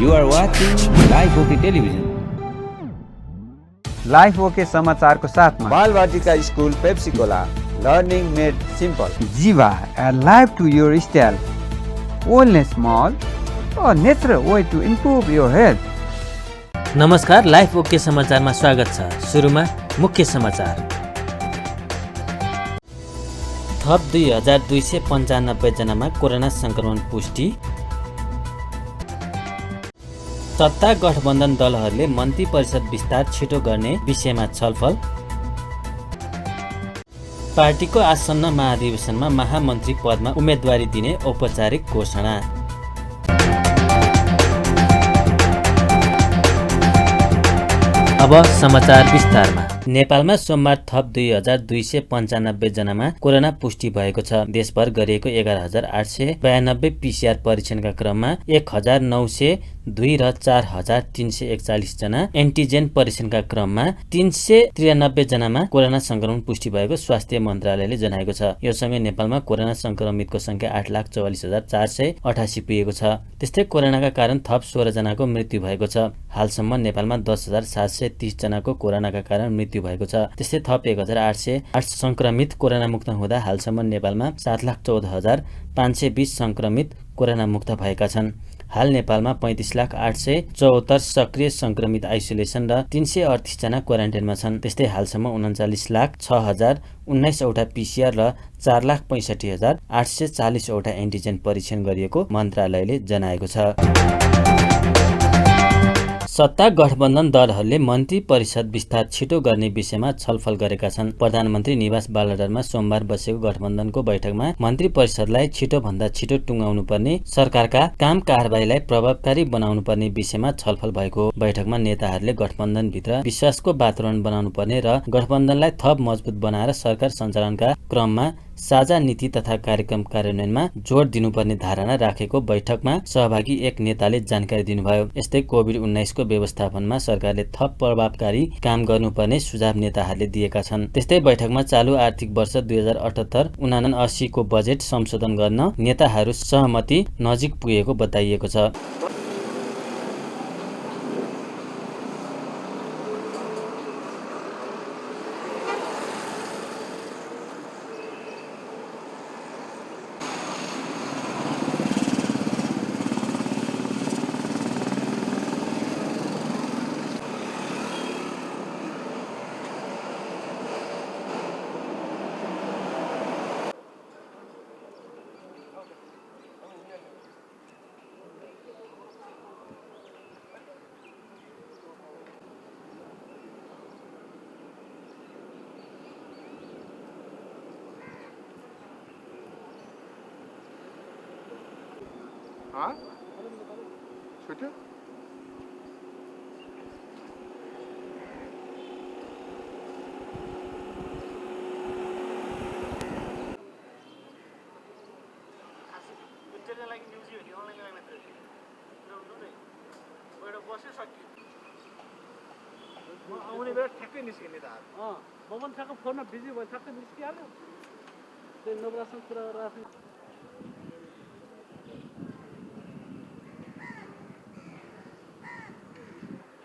You are watching Live OK Television. Life OK समाचारको साथमा Balvatika school Pepsicola learning made simple Jiva life to your style wellness mall natural way to improve your health. नमस्कार, life OK समाचारमा स्वागत छ। सुरुमा मुख्य समाचार। थप 2295 जनामा कोरोना संक्रमण पुष्टि। सत्ता गठबन्धन दलहरूले मन्त्री परिषद विस्तार छिटो गर्ने विषयमा छलफल। पार्टीको आसन्न महाधिवेशनमा महामन्त्री पदमा उम्मेदवारी दिने औपचारिक घोषणा। अब समाचार विस्तारमा। नेपालमा सोमबार थप 2295 जनामा कोरोना पुष्टि भएको छ। देशभर गरिएको 11892 पीसीआर परीक्षणका क्रममा 1902 र 4341 जना, एन्टिजेन परीक्षणका क्रममा 393 जनामा कोरोना संक्रमण पुष्टि भएको स्वास्थ्य मन्त्रालयले जनाएको छ। यो सँगै नेपालमा कोरोना संक्रमितको संख्या 8,44,488 पुगेको छ। त्यस्तै कोरोनाका कारण थप 16 जनाको मृत्यु भएको छ। हालसम्म नेपालमा 10,730 जनाको कोरोनाका कारण मृत्यु भएको छ। त्यस्तै थप 1,808 संक्रमित कोरोना मुक्त हुँदा हालसम्म नेपालमा 7,14,520 संक्रमित कोरोना मुक्त भएका छन्। हाल नेपालमा 35,874 सक्रिय संक्रमित आइसोलेसन र 338 जना क्वारेन्टाइनमा छन्। त्यस्तै हालसम्म 39,06,019 वटा पीसीआर र 4,65,840 वटा एन्टिजेन परीक्षण गरिएको मन्त्रालयले जनाएको छ। सत्ता गठबन्धन दलहरूले मन्त्री परिषद विस्तार छिटो गर्ने विषयमा छलफल गरेका छन्। प्रधानमन्त्री निवास बालुवाटारमा सोमबार बसेको गठबन्धनको बैठकमा मन्त्री परिषदलाई छिटोभन्दा छिटो टुङ्गाउनु पर्ने, सरकारका काम कारबाहीलाई प्रभावकारी बनाउनु पर्ने विषयमा छलफल भएको हो। बैठकमा नेताहरूले गठबन्धनभित्र विश्वासको वातावरण बनाउनु पर्ने र गठबन्धनलाई थप मजबुत बनाएर सरकार सञ्चालनका क्रममा साझा नीति तथा कार्यक्रम कार्यान्वयनमा जोड दिनुपर्ने धारणा राखेको बैठकमा सहभागी एक नेताले जानकारी दिनुभयो। यस्तै कोभिड-19 को व्यवस्थापनमा सरकारले थप प्रभावकारी काम गर्नुपर्ने सुझाव नेताहरूले दिएका छन्। त्यस्तै बैठकमा चालु आर्थिक वर्ष 2078-79 को बजेट संशोधन गर्न नेताहरू सहमति नजिक पुगेको बताइएको छ। हाँ? छुट्यो? आउने बेला ठ्याक्कै निस्किने त मोहन शाहको फोनमा बिजी भयो, ठ्याक्कै निस्किहाल्यो। त्यो नवरासँग कुरा गरेर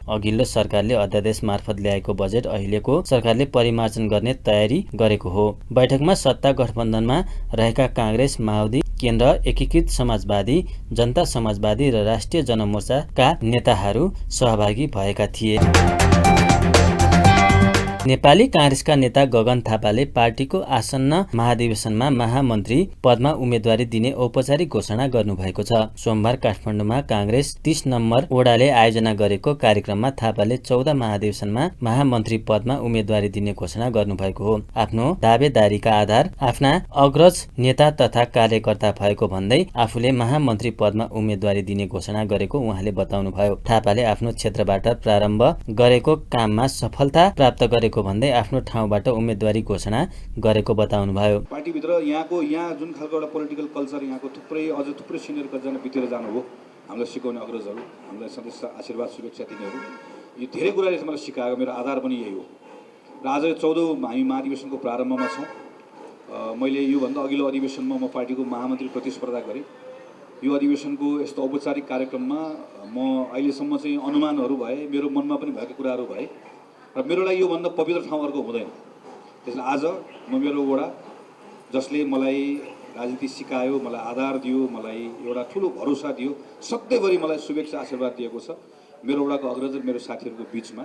अघिल्लो सरकारले अध्यादेश मार्फत ल्याएको बजेट अहिलेको सरकारले परिमार्जन गर्ने तयारी गरेको हो। बैठकमा सत्ता गठबन्धनमा रहेका कांग्रेस, माओवादी केन्द्र, एकीकृत समाजवादी, जनता समाजवादी र राष्ट्रिय जनमोर्चाका नेताहरू सहभागी भएका थिए। नेपाली कांग्रेसका नेता गगन थापाले पार्टीको आसन्न महाधिवेशनमा महामन्त्री पदमा उम्मेदवारी दिने औपचारिक घोषणा गर्नुभएको छ। सोमबार काठमाडौँमा कांग्रेस 30 नम्बर ओडाले आयोजना गरेको कार्यक्रममा थापाले 14 महाधिवेशनमा महामन्त्री पदमा उम्मेदवारी दिने घोषणा गर्नुभएको हो। आफ्नो दावेदारीका आधार आफ्ना अग्रज नेता तथा कार्यकर्ता भएको भन्दै आफूले महामन्त्री पदमा उम्मेदवारी दिने घोषणा गरेको उहाँले बताउनुभयो। थापाले आफ्नो क्षेत्रबाट प्रारम्भ गरेको काममा सफलता प्राप्त गरेको भन्दै आफ्नो ठाउँबाट उम्मेदवारी घोषणा गरेको बताउनुभयो। पार्टीभित्र यहाँ जुन खालको एउटा पोलिटिकल कल्चर यहाँको थुप्रै सिनियर कतिजना बितेर जानुभयो, हामीलाई सिकाउने अग्रजहरू, हामीलाई सधैँ आशीर्वाद शुभेच्छा दिनेहरू, यो धेरै कुराले मलाई सिकाएको मेरो आधार पनि यही हो। र आज 14औं हामी महाधिवेशनको प्रारम्भमा छौँ। मैले योभन्दा अघिल्लो अधिवेशनमा म पार्टीको महामन्त्री प्रतिस्पर्धा गरेँ यो अधिवेशनको यस्तो औपचारिक कार्यक्रममा म अहिलेसम्म चाहिँ अनुमानहरू भए, मेरो मनमा पनि भएका कुराहरू भए र मेरो लागि योभन्दा पवित्र ठाउँ अर्को हुँदैन। त्यसले आज म मेरो वडा जसले मलाई राजनीति सिकायो, मलाई आधार दियो, मलाई एउटा ठुलो भरोसा दियो, सधैँभरि मलाई शुभेच्छा आशीर्वाद दिएको छ, मेरो वडाको अग्रज मेरो साथीहरूको बिचमा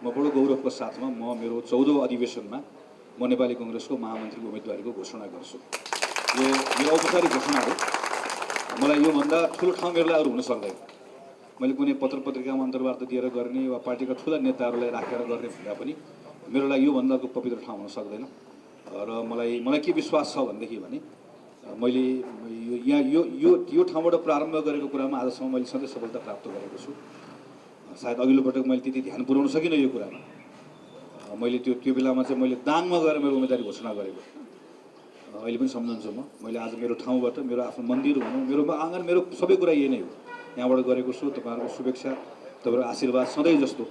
म बडो गौरवको साथमा म मेरो 14औं अधिवेशनमा म नेपाली कङ्ग्रेसको महामन्त्रीको उम्मेदवारीको घोषणा गर्छु। यो मेरो औपचारिक घोषणा हो। मलाई योभन्दा ठुलो ठाउँ मेरो लागि अरू हुन सक्दैन। मैले कुनै पत्र पत्रिकामा अन्तर्वार्ता दिएर गर्ने वा पार्टीका ठुला नेताहरूलाई राखेर गर्ने भन्दा पनि मेरो लागि योभन्दाको पवित्र ठाउँ हुन सक्दैन। र मलाई के विश्वास छ भनेदेखि भने मैले यो ठाउँबाट प्रारम्भ गरेको कुरामा आजसम्म मैले सधैँ सफलता प्राप्त गरेको छु। सायद अघिल्लो पटक मैले त्यति ध्यान पुर्याउन सकिनँ यो कुरामा। मैले त्यो बेलामा चाहिँ मैले दाङमा गएर मेरो उम्मेदवारी घोषणा गरेको। अहिले पनि सम्झन्छु मैले आज मेरो ठाउँबाट, मेरो आफ्नो मन्दिर भनौँ, मेरो आँगन, मेरो सबै कुरा यही नै हो। यहाँबाट गरेको छु। तपाईँहरूको शुभेच्छा, तपाईँहरूको आशीर्वाद सधैँ जस्तो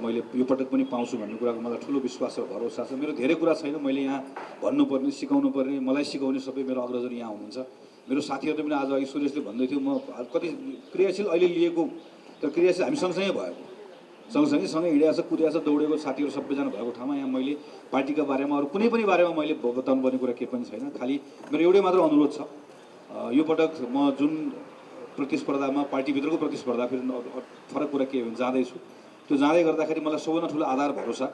मैले यो पटक पनि पाउँछु भन्ने कुराको मलाई ठुलो विश्वास र भरोसा छ। मेरो धेरै कुरा छैन, मैले यहाँ भन्नुपर्ने, सिकाउनु पर्ने, मलाई सिकाउने सबै मेरो अग्रजहरू यहाँ हुनुहुन्छ। मेरो साथीहरूले पनि आज अघि सुरेशले भन्दै थियो म कति क्रियाशील अहिले लिएको, तर क्रियाशील हामी सँगसँगै भएको, सँगसँगै हिँडेको छ, कुदेको छ, दौडेको साथीहरू सबैजना भएको ठाउँमा यहाँ मैले पार्टीका बारेमा अरू कुनै पनि बारेमा मैले बताउनु पर्ने कुरा केही पनि छैन। खालि मेरो एउटै मात्र अनुरोध छ, यो पटक म जुन प्रतिस्पर्धामा, पार्टीभित्रको प्रतिस्पर्धा, फेरि फरक कुरा के हो भने जाँदैछु, त्यो जाँदै गर्दाखेरि मलाई सबैभन्दा ठुलो आधार भरोसा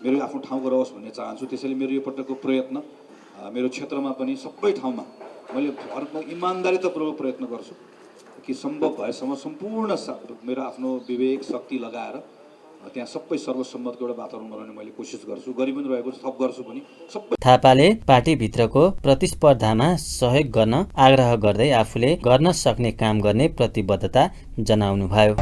मेरो आफ्नो ठाउँको रहोस् भन्ने चाहन्छु। त्यसैले मेरो यो पटकको प्रयत्न मेरो क्षेत्रमा पनि सबै ठाउँमा मैले इमान्दारितापूर्वक प्रयत्न गर्छु कि सम्भव भएसम्म सम्पूर्ण मेरो आफ्नो विवेक शक्ति लगाएर त्यहाँ सबै सर्वसम्मतको एउटा वातावरण बनाउने मैले कोसिस गर्छु, गरि पनि रहेको छु, थप गर्छु पनि। सबै थापाले पार्टीभित्रको प्रतिस्पर्धामा सहयोग गर्न आग्रह गर्दै आफूले गर्न सक्ने काम गर्ने प्रतिबद्धता जनाउनुभयो।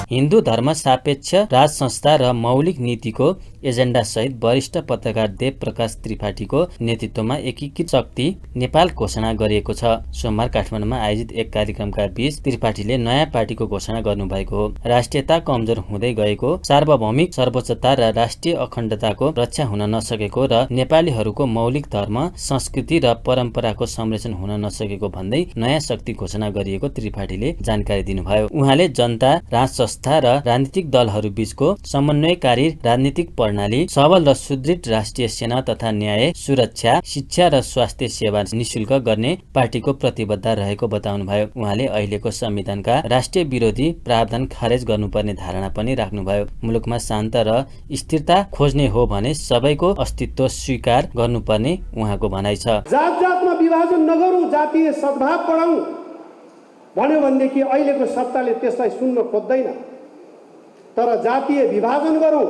हिन्दू धर्म सापेक्ष राज संस्था र मौलिक नीतिको एजेन्डा सहित वरिष्ठ पत्रकार देव प्रकाश त्रिपाठीको नेतृत्वमा एकीकृत शक्ति नेपाल घोषणा गरिएको छ। सोमबार काठमाडौँमा आयोजित एक कार्यक्रमका बीच त्रिपाठीले नयाँ पार्टीको घोषणा गर्नुभएको हो। राष्ट्रियता कमजोर हुँदै गएको, सार्वभौमिक सर्वोच्चता र राष्ट्रिय अखण्डताको रक्षा हुन नसकेको र नेपालीहरूको मौलिक धर्म, संस्कृति र परम्पराको संरक्षण हुन नसकेको भन्दै नयाँ शक्ति घोषणा गरिएको त्रिपाठीले जानकारी दिनुभयो। उहाँले जनता, राज संस्था र राजनीतिक दलहरू बीचको समन्वयकारी राजनीतिक प्रणाली, सबल र सुदृढ राष्ट्रिय सेना तथा न्याय, सुरक्षा, शिक्षा र स्वास्थ्य सेवा निशुल्क गर्ने पार्टीको प्रतिबद्धता रहेको बताउनुभयो। उहाँले अहिलेको संविधानका राष्ट्रिय विरोधी प्रावधान खारेज गर्नुपर्ने धारणा पनि राख्नुभयो। मुलुकमा शान्त र स्थिरता खोज्ने हो भने सबैको अस्तित्व स्वीकार गर्नुपर्ने उहाँको भनाइ छ। जात जातमा विभाजन नगरौँ, जातीय सद्भाव बढाउँ भन्यो भनेदेखि अहिलेको सत्ताले त्यसलाई सुन्न खोज्दैन। तर जातीय विभाजन गरौँ,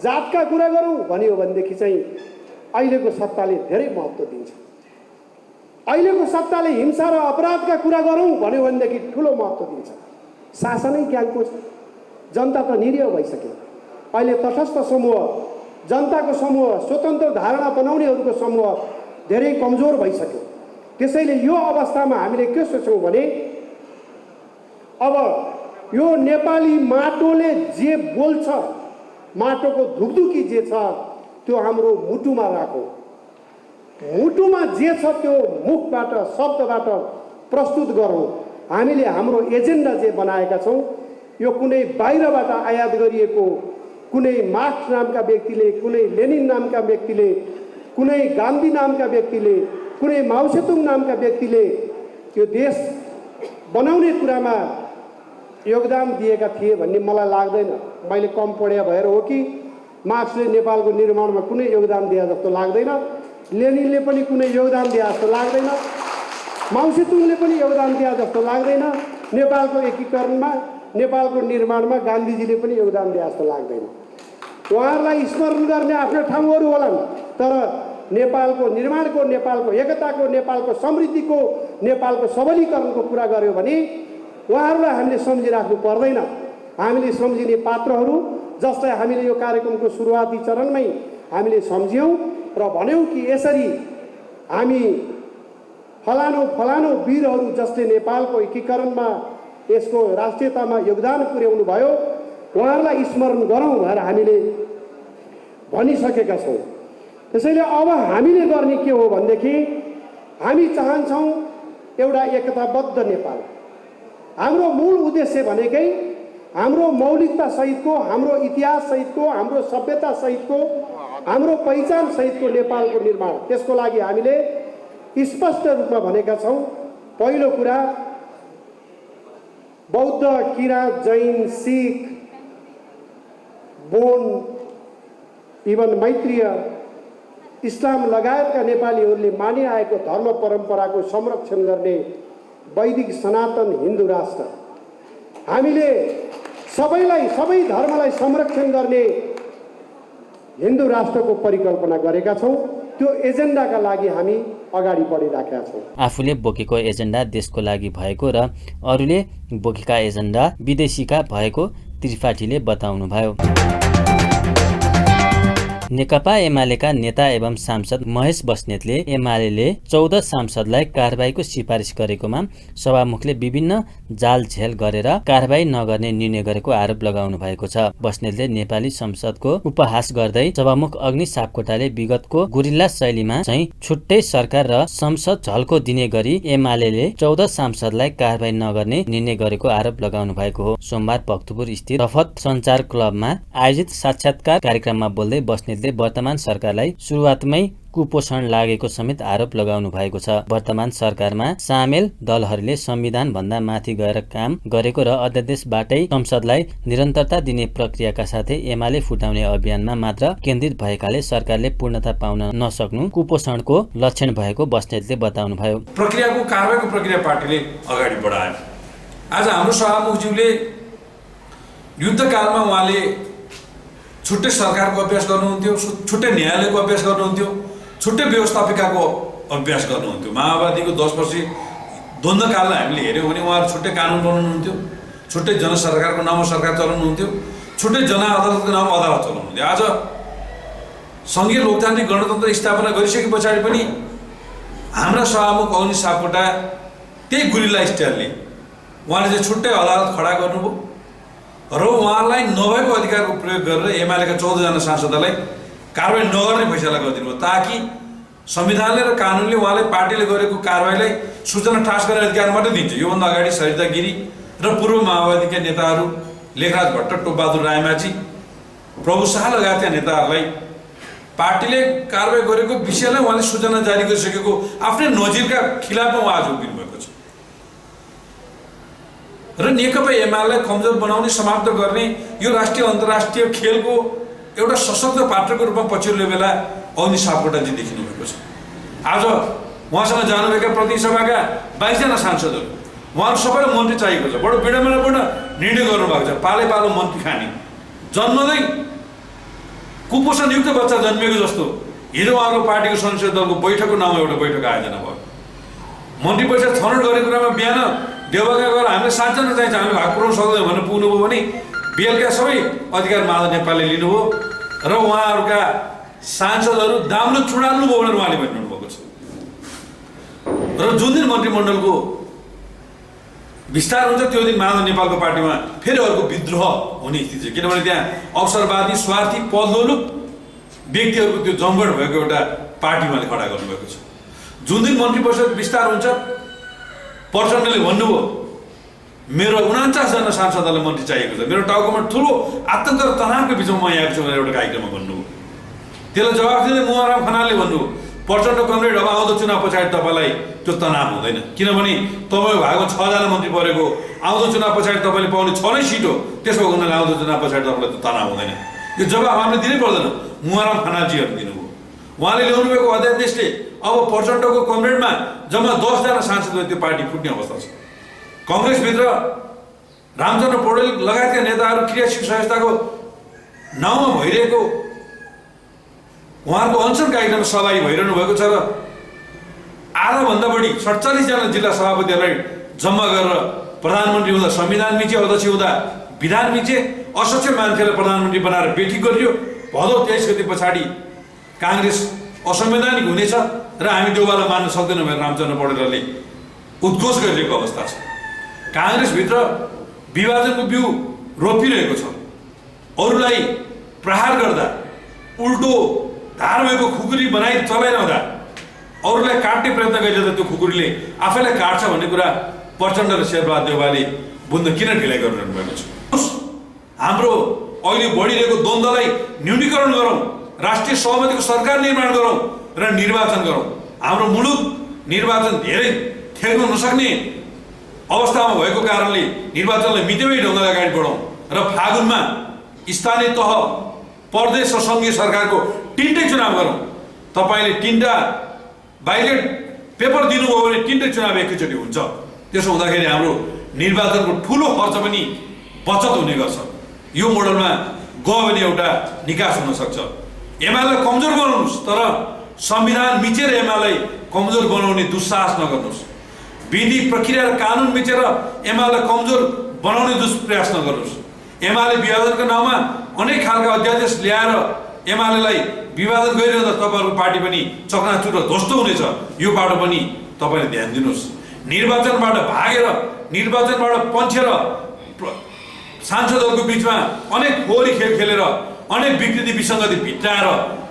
जातका कुरा गरौँ भन्यो भनेदेखि चाहिँ अहिलेको सत्ताले धेरै महत्त्व दिन्छ। अहिलेको सत्ताले हिंसा र अपराधका कुरा गरौँ भन्यो भनेदेखि ठुलो महत्त्व दिन्छ। शासनै क्याङको छ, जनता त निरीह भइसक्यो। अहिले तटस्थ समूह, जनताको समूह, स्वतन्त्र धारणा बनाउनेहरूको समूह धेरै कमजोर भइसक्यो। त्यसैले यो अवस्थामा हामीले के सोच्छौँ भने अब यो नेपाली माटोले जे बोल्छ, माटोको धुकधुकी जे छ त्यो हाम्रो मुटुमा राखौँ। मुटुमा जे छ त्यो मुखबाट, शब्दबाट प्रस्तुत गरौँ। हामीले हाम्रो एजेन्डा जे बनाएका छौँ यो कुनै बाहिरबाट आयात गरिएको, कुनै मार्क्स नामका व्यक्तिले, कुनै लेनिन नामका व्यक्तिले, कुनै गान्धी नामका व्यक्तिले, कुनै माओसेतुङ नामका व्यक्तिले यो देश बनाउने कुरामा योगदान दिएका थिए भन्ने मलाई लाग्दैन। मैले कम पढे भएर हो कि मार्क्सले नेपालको निर्माणमा कुनै योगदान दिए जस्तो लाग्दैन, लेनिनले पनि कुनै योगदान दिए जस्तो लाग्दैन, माओसेतुङले पनि योगदान दिए जस्तो लाग्दैन, नेपालको एकीकरणमा, नेपालको निर्माणमा गान्धीजीले पनि योगदान दिए जस्तो लाग्दैन। उहाँहरूलाई स्मरण गर्ने आफ्नो ठाउँहरू होलान्, तर नेपालको निर्माणको, नेपालको एकताको, नेपालको समृद्धिको, नेपालको सबलीकरणको कुरा गर्यो भने उहाँहरूलाई हामीले सम्झिराख्नु पर्दैन। हामीले सम्झिने पात्रहरू जसलाई हामीले यो कार्यक्रमको सुरुवाती चरणमै हामीले सम्झ्यौँ र भन्यौँ कि यसरी हामी फलानो वीरहरू जसले नेपालको एकीकरणमा, यसको राष्ट्रियतामा योगदान पुर्याउनु भयो, उहाँहरूलाई स्मरण गरौँ भनेर हामीले भनिसकेका छौँ। त्यसैले अब हामीले गर्ने के हो भनेदेखि हामी चाहन्छौँ एउटा एकताबद्ध नेपाल। हाम्रो मूल उद्देश्य भनेकै हाम्रो मौलिकता सहितको, हाम्रो इतिहास सहितको, हाम्रो सभ्यता सहितको, हाम्रो पहिचान सहितको नेपालको निर्माण। त्यसको लागि हामीले स्पष्ट रूपमा भनेका छौँ। पहिलो कुरा, बौद्ध, किराँत, जैन, सिख, बोन, इभन मैत्रीय, इस्लाम लगायतका नेपालीहरूले मानि आएको धर्म परम्पराको संरक्षण गर्ने वैदिक सनातन हिन्दू राष्ट्र, हामीले सबैलाई, सबै धर्मलाई संरक्षण गर्ने हिन्दू राष्ट्रको परिकल्पना गरेका छौँ। त्यो एजेन्डाका लागि हामी अगाडि बढिराखेका छौँ। आफूले बोकेको एजेन्डा देशको लागि भएको र अरूले बोकेका एजेन्डा विदेशीका भएको त्रिपाठीले बताउनुभयो। नेकपा एमालेका नेता एवं सांसद महेश बस्नेतले एमाले 14 सांसदलाई कारबाहीको सिफारिस गरेकोमा सभामुखले विभिन्न जालझेल गरेर कारबाही नगर्ने निर्णय गरेको आरोप लगाउनु भएको छ। बस्नेतले नेपाली संसदको उपहास गर्दै सभामुख अग्नि सापकोटाले विगतको गुरिल्ला शैलीमा चाहिँ छुट्टै सरकार र संसद झल्को दिने गरी एमाले 14 सांसदलाई कारबाही नगर्ने निर्णय गरेको आरोप लगाउनु भएको हो। सोमबार भक्तपुर स्थित रफत सञ्चार क्लबमा आयोजित साक्षात्कार कार्यक्रममा बोल्दै बस्नेतले वर्तमान सरकारलाई सुरुवातमै कुपोषण लागेको समेत आरोप लगाउनु भएको छ। वर्तमान सरकारमा सामेल दलहरूले संविधान भन्दा माथि गएर काम गरेको र अध्यादेशबाटै संसदलाई निरन्तरता दिने प्रक्रियाका साथै एमाले फुटाउने अभियानमा मात्र केन्द्रित भएकाले सरकारले पूर्णता पाउन नसक्नु कुपोषणको लक्षण भएको बस्नेतले बताउनुभयो। प्रक्रियाको कारबाहीको प्रक्रिया पार्टीले अगाडि बढायो। आज हाम्रो सभामुखज्यूले युद्धकालमा उहाँले छुट्टै सरकारको अभ्यास गर्नुहुन्थ्यो, छुट्टै न्यायालयको अभ्यास गर्नुहुन्थ्यो, छुट्टै व्यवस्थापिकाको अभ्यास गर्नुहुन्थ्यो। माओवादीको 10 वर्षीय द्वन्द्वकाललाई हामीले हेऱ्यौँ भने उहाँहरू छुट्टै कानुन बनाउनुहुन्थ्यो, छुट्टै जनसरकारको नाममा सरकार चलाउनुहुन्थ्यो, छुट्टै जनअदालतको नाममा अदालत चलाउनुहुन्थ्यो। आज सङ्घीय लोकतान्त्रिक गणतन्त्र स्थापना गरिसके पछाडि पनि हाम्रा सभामुख अग्नि सापकोटा त्यही गुरिल्ला स्टाइलले उहाँले चाहिँ छुट्टै अदालत खडा गर्नुभयो र उहाँलाई नभएको अधिकारको प्रयोग गरेर एमालेका 14 जना सांसदलाई कारबाही नगर्ने फैसला गरिदिनु भयो, ताकि संविधानले र कानुनले उहाँलाई पार्टीले गरेको कारबाहीलाई सूचना ठास गर्ने अधिकार मात्रै दिन्छ। योभन्दा अगाडि सरिता गिरी र पूर्व माओवादीका नेताहरू लेखराज भट्ट, टोपबहादुर रायमाझी, प्रभु शाह लगायतका नेताहरूलाई पार्टीले कारबाही गरेको विषयलाई उहाँले सूचना जारी गरिसकेको आफ्नै नजिरका खिलाफमा उहाँ आज उभिनु भएको छ र नेकपा एमालेलाई कमजोर बनाउने, समाप्त गर्ने यो राष्ट्रिय अन्तर्राष्ट्रिय खेलको एउटा सशक्त पात्रको रूपमा पछिल्लो बेला अग्नि सापकोटाजी देखिनु भएको छ। आज उहाँसँग जानुभएका प्रतिनिधि सभाका 22 जना सांसदहरू, उहाँहरू सबैलाई मन्त्री चाहिएको छ। बडो विडम्बनापूर्ण निर्णय गर्नुभएको छ। पालै पालो मन्त्री खाने, जन्मदै कुपोषणयुक्त बच्चा जन्मेको जस्तो हिजो उहाँको पार्टीको संसदीय दलको बैठकको नाममा एउटा बैठक आयोजना भयो। मन्त्री परिषद छनौट गरेको कुरामा बिहान देवका गएर हामीले 7 जना चाहिन्छ, हामी भाग पुऱ्याउन सक्दैनौँ भनेर पुग्नुभयो भने बेलुका सबै अधिकार माधव नेपालले लिनुभयो र उहाँहरूका सांसदहरू दाम्लो चुडाल्नु भयो भनेर उहाँले भन्नु भएको छ। र जुन दिन मन्त्रीमण्डलको विस्तार हुन्छ त्यो दिन माधव नेपालको पार्टीमा फेरि अर्को विद्रोह हुने स्थिति छ। किनभने त्यहाँ अवसरवादी, स्वार्थी, पदलोलुप व्यक्तिहरूको त्यो जमघट भएको एउटा पार्टी उहाँले खडा गर्नुभएको छ। जुन दिन मन्त्री परिषद विस्तार हुन्छ प्रचण्डले भन्नुभयो मेरो 49 जना सांसदलाई मन्त्री चाहिएको छ, मेरो टाउकोमा ठुलो आतंक र तनावको बिचमा म यहाँ छु भनेर एउटा कार्यक्रममा भन्नुभयो। त्यसलाई जवाफ दिँदै मुहाराम खनालले भन्नुभयो प्रचण्ड कमरेड, अब आउँदो चुनाव पछाडि तपाईँलाई त्यो तनाव हुँदैन, किनभने तपाईँको भागमा 6 जना मन्त्री परेको, आउँदो चुनाव पछाडि तपाईँले पाउने 6 नै सिट हो, त्यसो हुनाले आउँदो चुनाव पछाडि तपाईँलाई त्यो तनाव हुँदैन। यो जवाफ हामीले दिनै पर्दैन, मुहाराम खनालजीहरू दिनुभयो। उहाँले ल्याउनुभएको अध्यादेशले अब प्रचण्डको कमरेडमा जम्मा 10 जना सांसदले त्यो पार्टी फुट्ने अवस्था छ। कङ्ग्रेसभित्र रामचन्द्र पौडेल लगायतका नेताहरू क्रियाशील संस्थाको नाउँमा भइरहेको उहाँहरूको अनसन कार्यक्रममा सहभागी भइरहनु भएको छ र आधाभन्दा बढी 47 जना जिल्ला सभापतिहरूलाई जम्मा गरेर प्रधानमन्त्री हुँदा संविधान मिचे, अध्यक्ष हुँदा विधान मिचे, असक्ष मान्छेलाई प्रधानमन्त्री बनाएर बेठी गरियो। भदौ 23 गते पछाडि काङ्ग्रेस असंवैधानिक हुनेछ र हामी देउबालाई मान्न सक्दैनौँ भनेर रामचन्द्र पौडेलले उद्घोष गरिरहेको अवस्था छ। काङ्ग्रेसभित्र विभाजनको बिउ रोपिरहेको छ। अरूलाई प्रहार गर्दा, उल्टो धार भएको खुकुरी बनाइ चलाइरहँदा अरूलाई काट्ने प्रयत्न गरिरहँदा त्यो खुकुरीले आफैलाई काट्छ भन्ने कुरा प्रचण्ड र शेरबहादुर देउवाले बुझ्न किन ढिलाइ गरिरहनु भएको छ। हाम्रो अहिले बढिरहेको द्वन्द्वलाई न्यूनीकरण गरौँ, राष्ट्रिय सहमतिको सरकार निर्माण गरौँ र निर्वाचन गरौँ। हाम्रो मुलुक निर्वाचन धेरै ठेक्न नसक्ने अवस्थामा भएको कारणले निर्वाचनलाई मितव्ययी ढङ्गले अगाडि बढाउँ र फागुनमा स्थानीय तह, प्रदेश र सङ्घीय सरकारको तिनटै चुनाव गरौँ। तपाईँले तिनवटा ब्यालेट पेपर दिनुभयो भने तिनटै चुनाव एकैचोटि हुन्छ। त्यसो हुँदाखेरि हाम्रो निर्वाचनको ठुलो खर्च पनि बचत हुने गर्छ। यो मोडलमा गयो भने एउटा निकास हुन सक्छ। एमालेलाई कमजोर बनाउनुहोस्, तर संविधान मिचेर एमालेलाई कमजोर बनाउने दुस्साहस नगर्नुहोस्। विधि प्रक्रिया र कानुन मिचेर एमालेलाई कमजोर बनाउने दुष्प्रयास नगर्नुहोस्। एमाले विभाजनको नाउँमा अनेक खालका अध्यादेश ल्याएर एमालेलाई विभाजन गरिरहँदा तपाईँहरूको पार्टी पनि चकनाचुर र ध्वस्त हुनेछ। यो बाटो पनि तपाईँले ध्यान दिनुहोस्। निर्वाचनबाट भागेर, निर्वाचनबाट पन्छेर सांसदहरूको बिचमा अनेक फोहोरी खेल खेलेर, अनेक विकृति विसङ्गति भित्राएर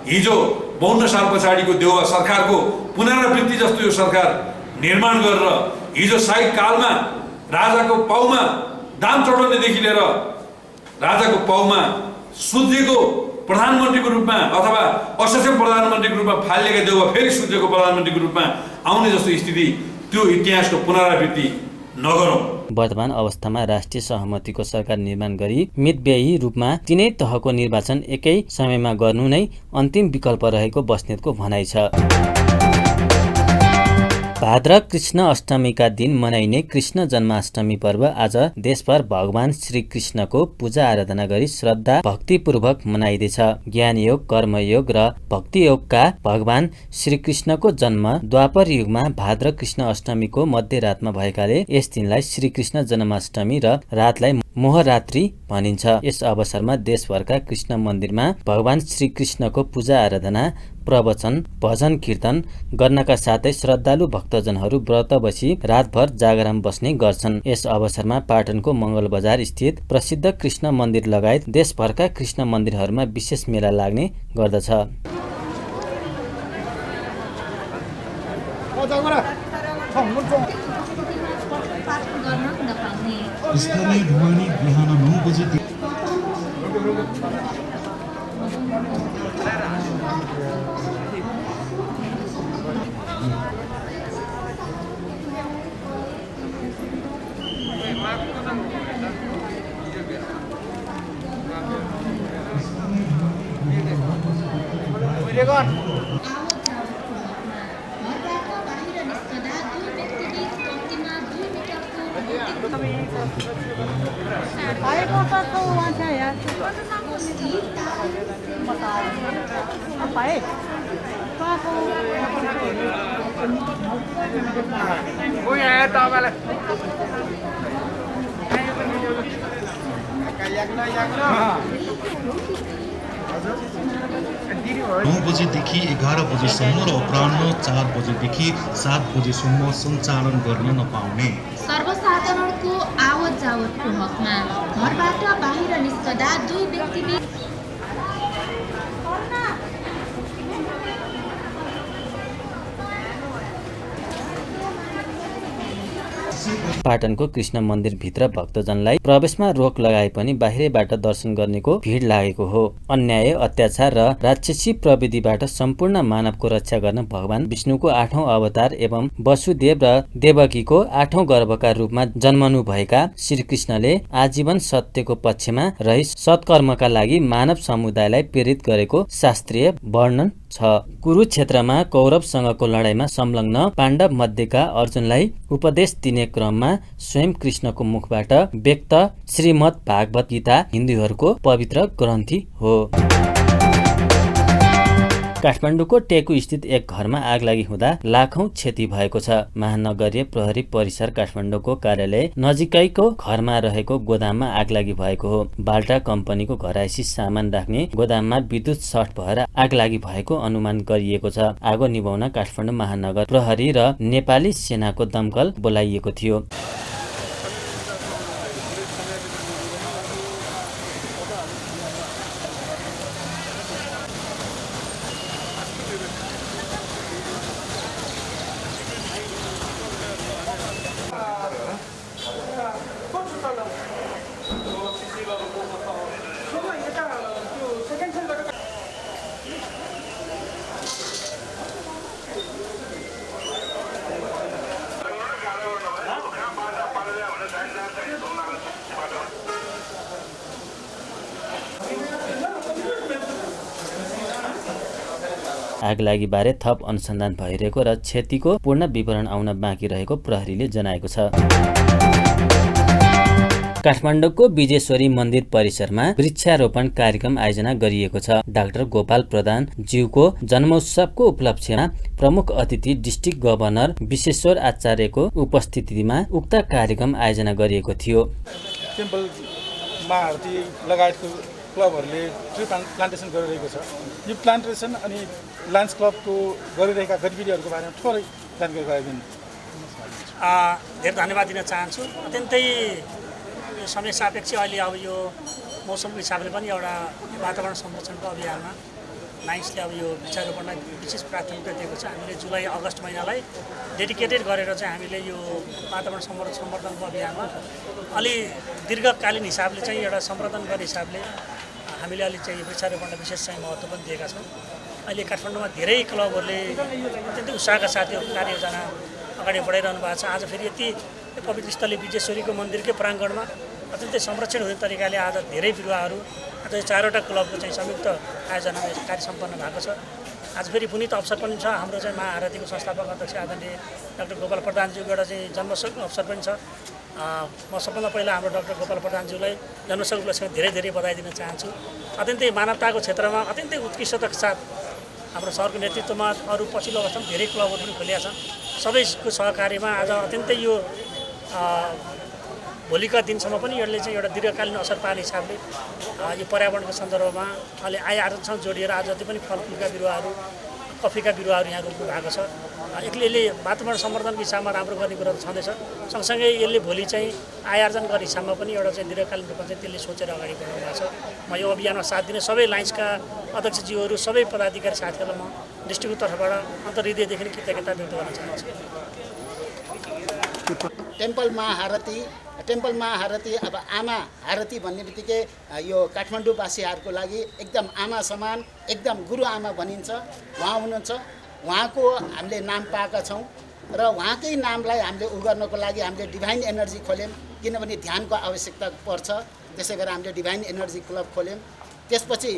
हिजो 52 साल पछाडिको देउवा सरकारको पुनरावृत्ति जस्तो यो सरकार निर्माण गरेर हिजो शाही कालमा राजाको पाउमा दाम चढाउनेदेखि लिएर राजाको पाउमा सुत्रेको प्रधानमन्त्रीको रूपमा अथवा असक्षम प्रधानमन्त्रीको रूपमा फालिएका देउवा फेरि सुत्रेको प्रधानमन्त्रीको रूपमा आउने जस्तो स्थिति, त्यो इतिहासको पुनरावृत्ति नगरौँ। वर्तमान अवस्थामा राष्ट्रिय सहमतिको सरकार निर्माण गरी मितव्ययी रूपमा तीनै तहको निर्वाचन एकै समयमा गर्नु नै अन्तिम विकल्प रहेको बस्नेतको भनाइ छ। भाद्र कृष्ण अष्टमीका दिन मनाइने कृष्ण जन्माष्टमी पर्व आज देशभर भगवान श्री कृष्णको पूजा आराधना गरी श्रद्धा भक्तिपूर्वक मनाइँदैछ। ज्ञानयोग, कर्मयोग र भक्तियोगका भगवान श्री कृष्णको जन्म द्वापर युगमा भाद्र कृष्ण अष्टमीको मध्यरातमा भएकाले यस दिनलाई श्री कृष्ण जन्माष्टमी र रातलाई मोहरात्रि भनिन्छ। यस अवसरमा देशभरका कृष्ण मन्दिरमा भगवान श्री कृष्णको पूजा आराधना, प्रवचन, भजन कीर्तन गर्नका साथै श्रद्धालु भक्तजनहरू व्रत बसी रातभर जागराम बस्ने गर्छन्। यस अवसरमा पाटनको मङ्गलबजार स्थित प्रसिद्ध कृष्ण मन्दिर लगायत देशभरका कृष्ण मन्दिरहरूमा विशेष मेला लाग्ने गर्दछ। स्थानीय ढुवानी बिहान 9 बजे बजेदेखि 11 बजेसम्म र अपराह्न 4 बजेदेखि 7 बजेसम्म सञ्चालन गर्न नपाउने। सर्वसाधारणको आवत जावतको हकमा घरबाट बाहिर निस्कदा 2 व्यक्तिबीच पाटनको कृष्ण मन्दिर भित्र भक्तजनलाई प्रवेशमा रोक लगाए पनि बाहिरबाट दर्शन गर्नेको भिड लागेको हो। अन्याय, अत्याचार र राक्षसी प्रविधिबाट सम्पूर्ण मानवको रक्षा गर्न भगवान विष्णुको 8औं अवतार एवं वसुदेव र देवकीको 8औं गर्भका रूपमा जन्मनु भएका श्रीकृष्णले आजीवन सत्यको पक्षमा रही सत्कर्मका लागि मानव समुदायलाई प्रेरित गरेको शास्त्रीय वर्णन छ। कुरुक्षेत्रमा कौरवसँगको लडाईँमा संलग्न पाण्डव मध्येका अर्जुनलाई उपदेश दिने क्रममा स्वयं कृष्णको मुखबाट व्यक्त श्रीमद् भागवत गीता हिन्दूहरूको पवित्र ग्रन्थि हो। काठमाडौँको टेकु स्थित एक घरमा आगलागी हुँदा लाखौं क्षति भएको छ। महानगरीय प्रहरी परिसर काठमाडौँको कार्यालय नजिकैको घरमा रहेको गोदाममा आगलागी भएको हो। बाल्टा कम्पनीको घरायसी सामान राख्ने गोदाममा विद्युत सर्ट भएर आगलागी भएको अनुमान गरिएको छ। आगो निभाउन काठमाडौँ महानगर प्रहरी र नेपाली सेनाको दमकल बोलाइएको थियो। आगलागीबारे थप अनुसन्धान भइरहेको र क्षतिको पूर्ण विवरण आउन बाँकी रहेको प्रहरीले जनाएको छ। काठमाडौँको विजेश्वरी मन्दिर परिसरमा वृक्षारोपण कार्यक्रम आयोजना गरिएको छ। डाक्टर गोपाल प्रधान ज्यूको जन्मोत्सवको उपलक्ष्यमा प्रमुख अतिथि डिस्ट्रिक्ट गभर्नर विश्वेश्वर आचार्यको उपस्थितिमा उक्त कार्यक्रम आयोजना गरिएको थियो। टेम्पल महाआरती लगायतको क्लबहरूले ट्री प्लान्टेसन गरिरहेको छ। यो प्लान्टेसन अनि लायन्स क्लबको गरिरहेका गतिविधिहरूको बारेमा थोरै जानकारी गराइदिनु। धेरै धन्यवाद दिन चाहन्छु। अत्यन्तै समय सापेक्ष अहिले अब यो मौसमको हिसाबले पनि एउटा वातावरण संरक्षणको अभियानमा लायन्सले अब यो वृक्षारोपणलाई विशेष प्राथमिकता दिएको छ। हामीले जुलाई अगस्त महिनालाई डेडिकेटेड गरेर चाहिँ हामीले यो वातावरण संवर्धनको अभियानमा अलि दीर्घकालीन हिसाबले चाहिँ एउटा सम्वर्धन गर्ने हिसाबले हामीले अलि चाहिँ वृक्षारोपणलाई विशेष चाहिँ महत्त्व पनि दिएका छौँ। अहिले काठमाडौँमा धेरै क्लबहरूले अत्यन्तै उत्साहका साथ यो कार्ययोजना अगाडि बढाइरहनु भएको छ। आज फेरि यति पवित्र स्थली विजेश्वरीको मन्दिरकै प्राङ्गणमा अत्यन्तै संरक्षण हुने तरिकाले आज धेरै बिरुवाहरू आज 4वटा क्लबको चाहिँ संयुक्त आयोजनामा कार्य सम्पन्न भएको छ। आज फेरि पुनित अवसर पनि छ। हाम्रो चाहिँ महाआरतीको संस्थापक अध्यक्ष आदरणीय डाक्टर गोपाल प्रधानज्यूको एउटा चाहिँ जन्मोत्सवको अवसर पनि छ। म सबभन्दा पहिला हाम्रो डाक्टर गोपाल प्रधानज्यूलाई जन्मोत्सव उपलक्ष्यमा धेरै धेरै बधाई दिन चाहन्छु। अत्यन्तै मानवताको क्षेत्रमा अत्यन्तै उत्कृष्टताका साथ हाम्रो सहरको नेतृत्वमा अरू पछिल्लो अवस्थामा धेरै क्लबहरू पनि खोलिया छन्। सबैको सहकार्यमा आज अत्यन्तै यो भोलिका दिनसम्म पनि यसले चाहिँ एउटा दीर्घकालीन असर पार्ने हिसाबले यो पर्यावरणको सन्दर्भमा अहिले आय आर्जनसँग जोडिएर आज जति पनि फलफुलका बिरुवाहरू कफीका बिरुवाहरू यहाँ रोप्नु भएको छ। यसले वातावरण संवर्धनको हिसाबमा राम्रो गर्ने कुरा छँदैछ। सँगसँगै यसले भोलि चाहिँ आय आर्जन गर्ने हिसाबमा पनि एउटा चाहिँ दीर्घकालीन रूपमा चाहिँ त्यसले सोचेर अगाडि बढाउनु भएको छ। म यो अभियानमा साथ दिने सबै लायन्सका अध्यक्षज्यूहरू सबै पदाधिकारी साथीहरूलाई म डिस्ट्रिक्टको तर्फबाट अन्तर्हृदयदेखि कृतज्ञता व्यक्त गर्न चाहन्छु। टेम्पल महाआरती अब आमा आरती भन्ने बित्तिकै यो काठमाडौँवासीहरूको लागि एकदम आमा समान एकदम गुरु आमा भनिन्छ। उहाँ हुनुहुन्छ, उहाँको हामीले नाम पाएका छौँ र उहाँकै नामलाई हामीले गर्नको लागि हामीले डिभाइन एनर्जी खोल्यौँ। किनभने ध्यानको आवश्यकता पर्छ, त्यसै गरेर हामीले डिभाइन एनर्जी क्लब खोल्यौँ। त्यसपछि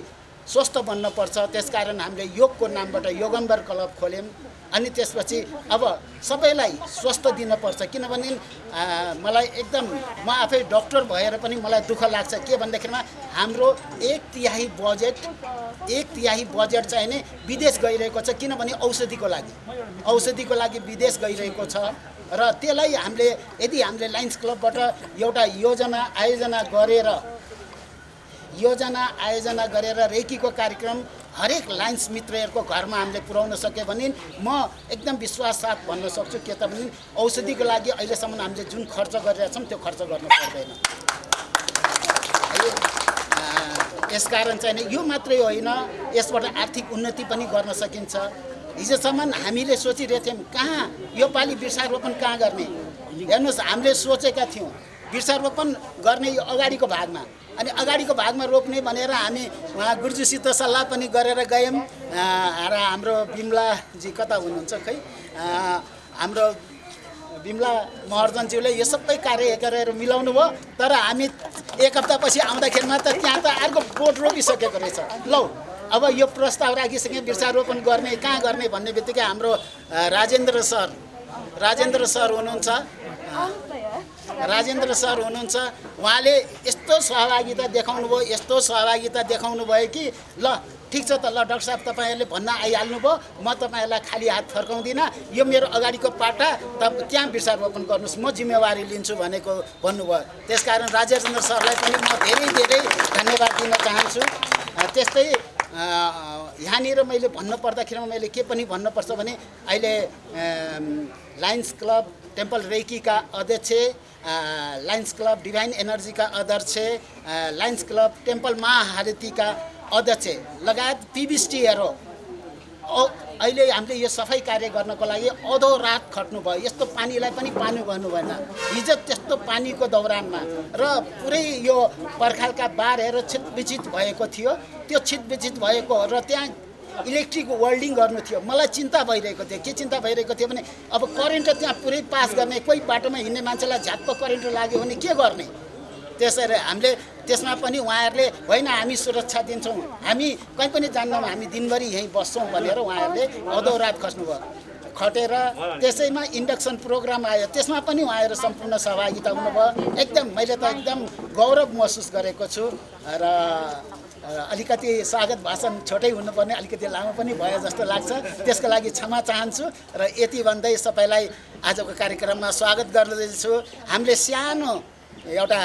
स्वस्थ बन्नुपर्छ, त्यसकारण हामीले योगको नामबाट योगम्बर क्लब खोल्यौँ। अनि त्यसपछि अब सबैलाई स्वस्थ दिनुपर्छ। किनभने मलाई एकदम म आफै डक्टर भएर पनि मलाई दुःख लाग्छ के भन्दाखेरिमा हाम्रो 1/3 बजेट चाहिँ नै विदेश गइरहेको छ। किनभने औषधिको लागि विदेश गइरहेको छ र त्यसलाई हामीले यदि हामीले लायन्स क्लबबाट एउटा योजना आयोजना गरेर रेकीको कार्यक्रम हरेक लायन्स मित्रहरूको घरमा हामीले पुर्याउन सक्यो भने म एकदम विश्वास साथ भन्न सक्छु के त भने औषधिको लागि अहिलेसम्म हामीले जुन खर्च गरिरहेछौँ त्यो खर्च गर्नु पर्दैन। यसकारण चाहिँ यो मात्रै होइन, यसबाट आर्थिक उन्नति पनि गर्न सकिन्छ। हिजोसम्म हामीले सोचिरहेथ्यौँ कहाँ यो पालि वृक्षारोपण कहाँ गर्ने। हेर्नुहोस्, हामीले सोचेका थियौँ वृक्षारोपण गर्ने यो अगाडिको भागमा, अनि अगाडिको भागमा रोप्ने भनेर हामी उहाँ गुरुजीसित सल्लाह पनि गरेर गयौँ। र हाम्रो बिमलाजी कता हुनुहुन्छ खै, हाम्रो बिमला महर्जनज्यूले यो सबै कार्य गरेर मिलाउनु भयो। तर हामी 1 हप्तापछि आउँदाखेरिमा त त्यहाँ त अर्को बोट रोपिसकेको रहेछ। लौ अब यो प्रस्ताव राखिसके वृक्षारोपण गर्ने कहाँ गर्ने भन्ने बित्तिकै हाम्रो राजेन्द्र सर हुनुहुन्छ। उहाँले यस्तो सहभागिता देखाउनु भयो कि ल ठिक छ त, ल डाक्टर साहब तपाईँहरूले भन्न आइहाल्नु भयो, म तपाईँहरूलाई खाली हात फर्काउँदिनँ, यो मेरो अगाडिको पाटा त्यहाँ वृक्षारोपण गर्नुहोस्, म जिम्मेवारी लिन्छु भन्नुभयो। त्यसकारण राजेन्द्र सरलाई पनि म धेरै धेरै धन्यवाद दिन चाहन्छु। त्यस्तै यहाँनिर मैले भन्नुपर्दाखेरिमा मैले के पनि भन्नुपर्छ भने अहिले लायन्स क्लब टेम्पल रेकीका अध्यक्ष, लायन्स क्लब डिभाइन एनर्जीका अध्यक्ष, लायन्स क्लब टेम्पल महाआरतीका अध्यक्ष लगायत पिबिएसटीहरू अहिले हामीले यो सफाई कार्य गर्नको लागि अधोरात खट्नुभयो। यस्तो पानीलाई पनि पानी भन्नु भएन। हिजो त्यस्तो पानीको दौरानमा र पुरै यो पर्खालका बारहरू छिटबिचित भएको थियो। त्यो छिटबिचित भएको र त्यहाँ इलेक्ट्रिक वेल्डिङ गर्नु थियो। मलाई चिन्ता भइरहेको थियो। के चिन्ता भइरहेको थियो भने अब करेन्ट त्यहाँ पुरै पास गर्ने, कोही बाटोमा हिँड्ने मान्छेलाई झ्याप्प करेन्ट लाग्यो भने के गर्ने। त्यसरी हामीले त्यसमा पनि उहाँहरूले होइन हामी सुरक्षा दिन्छौँ, हामी कहीँ पनि जान्दैनौँ, हामी दिनभरि यहीँ बस्छौँ भनेर उहाँहरूले अधोरात खस्नुभयो। खटेर त्यसैमा इन्डक्सन प्रोग्राम आयो, त्यसमा पनि उहाँहरू सम्पूर्ण सहभागिता हुनुभयो। एकदम मैले त एकदम गौरव महसुस गरेको छु र अलिकति स्वागत भाषण छोटै हुनुपर्ने, अलिकति लामो पनि भयो जस्तो लाग्छ। त्यसको लागि क्षमा चाहन्छु र यति भन्दै सबैलाई आजको कार्यक्रममा स्वागत गर्दैछु। हामीले सानो एउटा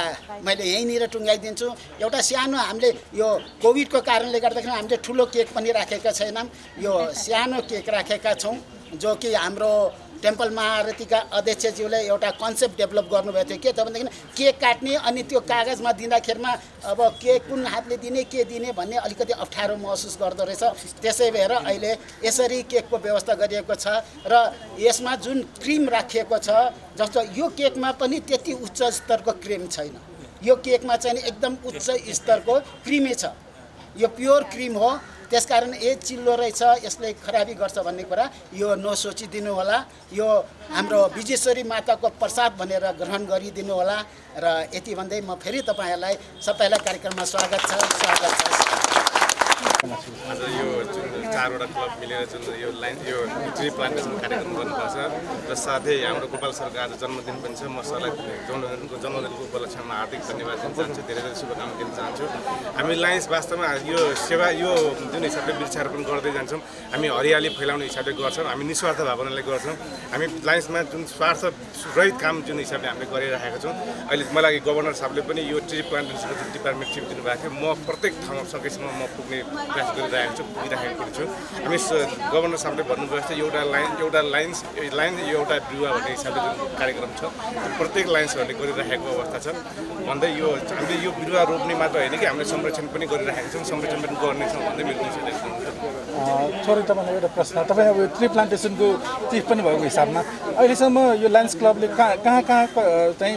मैले यहीँनिर टुङ्गाइदिन्छु, एउटा सानो हामीले यो कोभिडको कारणले गर्दाखेरि हामीले ठुलो केक पनि राखेका छैनौँ, यो सानो केक राखेका छौँ जो कि हाम्रो टेम्पल महारथीका अध्यक्षज्यूले एउटा कन्सेप्ट डेभलप गर्नुभएको थियो। के त भनेदेखि केक काट्ने अनि त्यो कागजमा दिँदाखेरिमा अब केक कुन हातले दिने के दिने भन्ने अलिकति अप्ठ्यारो महसुस गर्दो रहेछ। त्यसै भएर अहिले यसरी केकको व्यवस्था गरिएको छ र यसमा जुन क्रिम राखिएको छ, जस्तो यो केकमा पनि त्यति उच्च स्तरको क्रिम छैन, यो केकमा चाहिँ एकदम उच्च स्तरको क्रिमै छ, यो प्योर क्रिम हो। त्यसकारण चिल्लो रहेछ, यसले खराबी गर्छ भन्ने कुरा यो नसोचिदिनु होला। यो हाम्रो विजेश्वरी माताको प्रसाद भनेर ग्रहण गरिदिनु होला र यति भन्दै म फेरि तपाईँहरूलाई सबैलाई कार्यक्रममा स्वागत छ। आज यो जुन 4वटा क्लब मिलेर जुन यो ट्री प्लान्टेसन कार्यक्रम गर्नुपर्छ र साथै हाम्रो गोपाल सरको आज जन्मदिन पनि छ। म सरलाई जन्मदिनको उपलक्ष्यमा हार्दिक धन्यवाद दिन चाहन्छु, धेरै धेरै शुभकामना दिन चाहन्छु। हामी लायन्स वास्तवमा यो सेवा यो जुन हिसाबले वृक्षारोपण गर्दै जान्छौँ, हामी हरियाली फैलाउने हिसाबले गर्छौँ, हामी निस्वार्थ भावनाले गर्छौँ। हामी लायन्समा जुन स्वार्थ रहित काम जुन हिसाबले हामीले गरिरहेका छौँ। अहिले मलाई गभर्नर साहबले पनि यो ट्री प्लान्टेसनको जुन डिपार्टमेन्ट चिफ दिनुभएको थियो, म प्रत्येक ठाउँमा सकेसम्म म पुग्ने प्रयास गरिरहेको छु, पुगिरहेको छु। हामी गभर्नर साहबले भन्नुभएको थियो एउटा लाइन एउटा बिरुवा भन्ने हिसाबले जुन कार्यक्रम छ प्रत्येक लाइन्सहरूले गरिरहेको अवस्था छ भन्दै यो हामीले यो बिरुवा रोप्ने मात्र होइन कि हामीले संरक्षण पनि गरिरहेका छौँ, संरक्षण पनि गर्नेछौँ भन्दै मेरो छोरी तपाईँलाई एउटा प्रश्न, तपाईँ अब ट्री प्लान्टेसनको चिफ पनि भएको हिसाबमा अहिलेसम्म यो लायन्स क्लबले कहाँ चाहिँ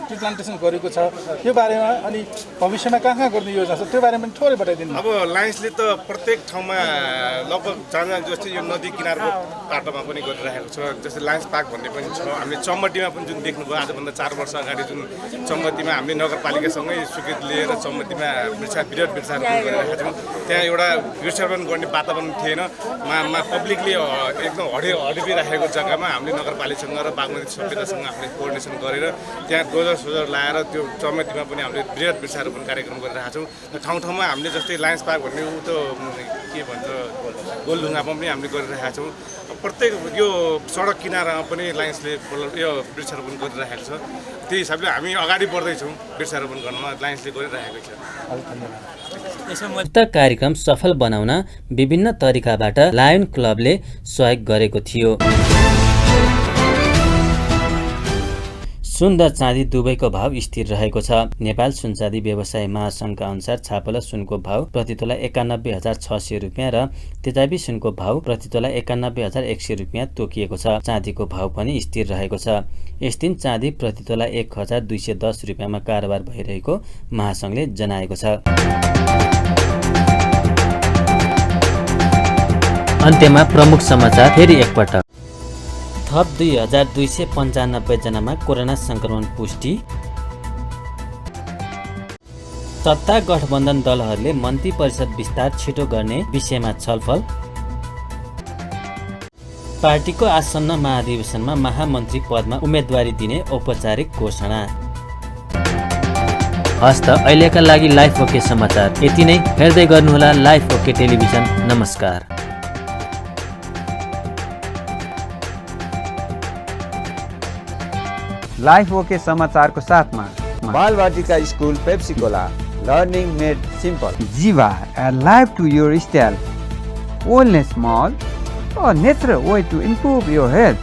ट्री प्लान्टेसन गरेको छ त्यो बारेमा अनि भविष्यमा कहाँ गर्ने योजना छ त्यो बारेमा पनि थोरै बताइदिनु। अब लायन्सले त प्रत्येक ठाउँमा लगभग जहाँ जस्तै यो नदी किनारको बाटोमा पनि गरिरहेको छ, जस्तै लायन्स पार्क भन्ने पनि छ। हामीले चम्मटीमा पनि जुन देख्नुभयो आजभन्दा 4 वर्ष अगाडि जुन चम्मतीमा हामीले नगरपालिकासँगै स्वीकृति लिएर चम्मतीमा वृहत वृक्षारोपण गरिरहेका छौँ। त्यहाँ एउटा वृक्षारोपण गर्ने वातावरण थिएन, पब्लिकले एकदम हडपिराखेको जग्गामा हामीले नगरपालिकासँग र बागमती सभ्यतासँग हामीले कोअर्डिनेसन गरेर त्यहाँ डोजर लाएर त्यो चम्मतीमा पनि हामीले वृहत वृक्षारोपण कार्यक्रम गरिरहेका छौँ। ठाउँ ठाउँमा हामीले जस्तै लायन्स पार्क भन्ने ऊ त के भन्छ गोलढुङ्गामा पनि हामीले गरिरहेका छौँ। प्रत्येक यो सडक किनारामा पनि लायन्सले यो वृक्षारोपण गरिरहेको छ। त्यही हिसाबले हामी अगाडि बढ्दैछौँ, वृक्षारोपण गर्नमा लायन्सले गरिरहेको छ। उक्त कार्यक्रम सफल बनाउन विभिन्न तरिकाबाट लायन क्लबले सहयोग गरेको थियो। सुन र चाँदी दुवैको भाव स्थिर रहेको छ। नेपाल सुनचाँदी व्यवसाय महासङ्घका अनुसार छापला सुनको भाव प्रति तोला 91,600 रुपियाँ र तेजाबी सुनको भाव प्रति तोला 91,100 रुपियाँ तोकिएको छ। चाँदीको भाव पनि स्थिर रहेको छ। यस दिन चाँदी प्रति तोला 1,210 रुपियाँमा कारोबार भइरहेको महासङ्घले जनाएको छ। अन्त्यमा प्रमुख समाचार फेरि एकपटक। थप 2,295 जनामा कोरोना संक्रमण पुष्टि। सत्ता गठबन्धन दलहरूले मन्त्री परिषद विस्तार छिटो गर्ने विषयमा छलफल। पार्टीको आसन्न महाधिवेशनमा महामन्त्री पदमा उम्मेदवारी दिने औपचारिक घोषणा। हस्त अहिलेका लागि लाइफ ओके समाचार यति नै। हेर्दै गर्नुहोला लाइफ ओके टेलिभिजन। नमस्कार। लाइफ ओके समाचारको साथमा Balvatika school Pepsicola learning made simple. Jiva a life to your style. Wellness Mall, a natural way to improve your health.